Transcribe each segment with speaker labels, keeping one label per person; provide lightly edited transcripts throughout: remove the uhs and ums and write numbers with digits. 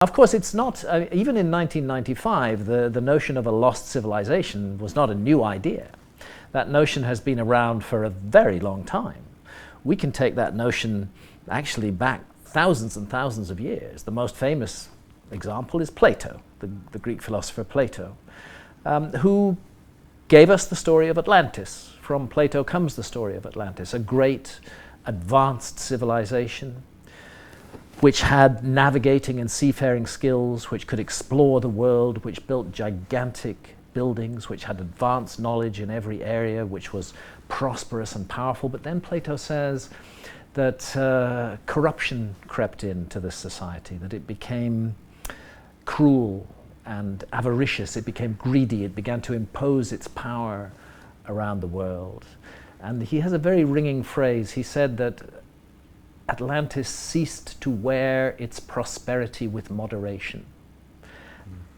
Speaker 1: Of course, it's not, even in 1995, the notion of a lost civilization was not a new idea. That notion has been around for a very long time. We can take that notion actually back thousands and thousands of years. The most famous example is Plato, the Greek philosopher Plato, who gave us the story of Atlantis. From Plato comes the story of Atlantis, a great advanced civilization which had navigating and seafaring skills, which could explore the world, which built gigantic buildings, which had advanced knowledge in every area, which was prosperous and powerful. But then Plato says that corruption crept into this society, that it became cruel and avaricious, it became greedy, it began to impose its power around the world. And he has a very ringing phrase. He said that Atlantis ceased to wear its prosperity with moderation.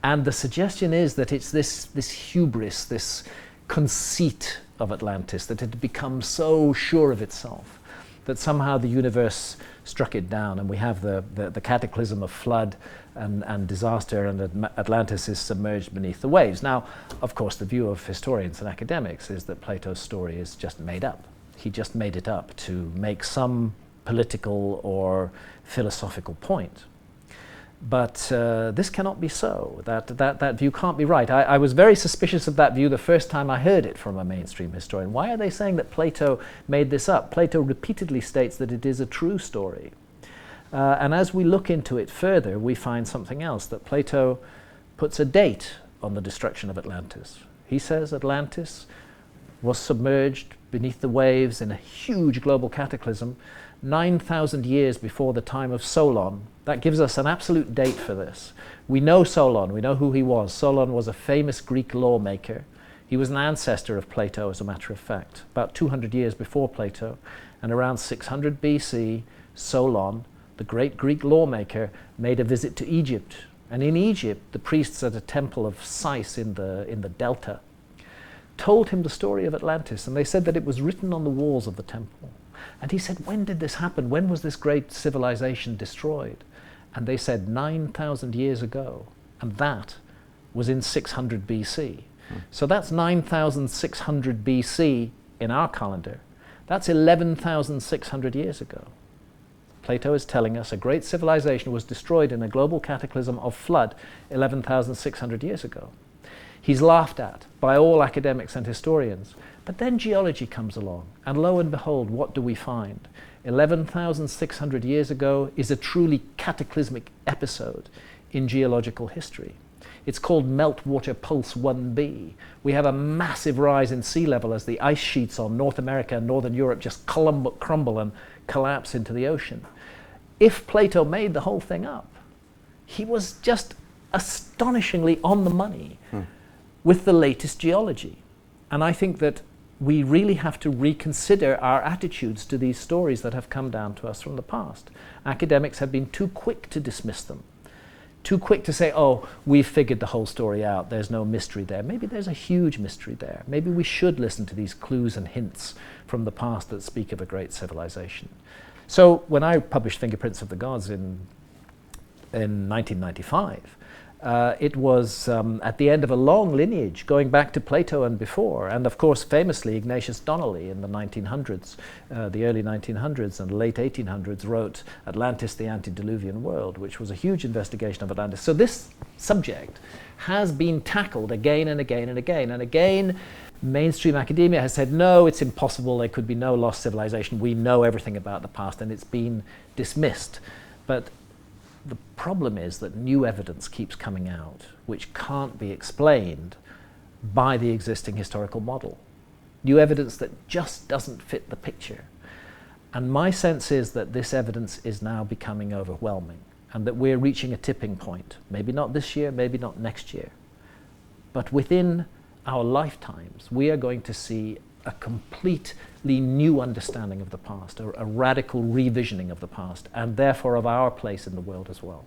Speaker 1: And the suggestion is that it's this hubris, this conceit of Atlantis, that it had become so sure of itself that somehow the universe struck it down, and we have the cataclysm of flood and disaster, and Atlantis is submerged beneath the waves. Now, of course, the view of historians and academics is that Plato's story is just made up. He just made it up to make some political or philosophical point. But this cannot be so. That view can't be right. I was very suspicious of that view the first time I heard it from a mainstream historian. Why are they saying that Plato made this up? Plato repeatedly states that it is a true story. And as we look into it further, we find something else, that Plato puts a date on the destruction of Atlantis. He says Atlantis was submerged beneath the waves in a huge global cataclysm 9,000 years before the time of Solon. That gives us an absolute date for this. We know Solon, we know who he was. Solon was a famous Greek lawmaker. He was an ancestor of Plato, as a matter of fact, about 200 years before Plato. And around 600 BC, Solon, the great Greek lawmaker, made a visit to Egypt. And in Egypt, the priests at a temple of Sais in the Delta told him the story of Atlantis, and they said that it was written on the walls of the temple. And he said, when did this happen? When was this great civilization destroyed? And they said 9,000 years ago. And that was in 600 BC. So that's 9,600 BC in our calendar. That's 11,600 years ago. Plato is telling us a great civilization was destroyed in a global cataclysm of flood 11,600 years ago. He's laughed at by all academics and historians. But then geology comes along, and lo and behold, what do we find? 11,600 years ago is a truly cataclysmic episode in geological history. It's called Meltwater Pulse 1b. We have a massive rise in sea level as the ice sheets on North America and Northern Europe just crumble and collapse into the ocean. If Plato made the whole thing up, he was just astonishingly on the money with the latest geology. And I think that we really have to reconsider our attitudes to these stories that have come down to us from the past. Academics have been too quick to dismiss them, too quick to say, oh, we've figured the whole story out, there's no mystery there. Maybe there's a huge mystery there. Maybe we should listen to these clues and hints from the past that speak of a great civilization. So when I published Fingerprints of the Gods in 1995, it was at the end of a long lineage going back to Plato and before, and of course famously Ignatius Donnelly in the 1900s, the early 1900s and late 1800s, wrote Atlantis, the Antediluvian World, which was a huge investigation of Atlantis. So this subject has been tackled again and again and again, and again mainstream academia has said, no, it's impossible, there could be no lost civilization, we know everything about the past, and it's been dismissed. But the problem is that new evidence keeps coming out which can't be explained by the existing historical model. New evidence that just doesn't fit the picture. And my sense is that this evidence is now becoming overwhelming and that we're reaching a tipping point. Maybe not this year, maybe not next year. But within our lifetimes, we are going to see a completely new understanding of the past, a radical revisioning of the past, and therefore of our place in the world as well.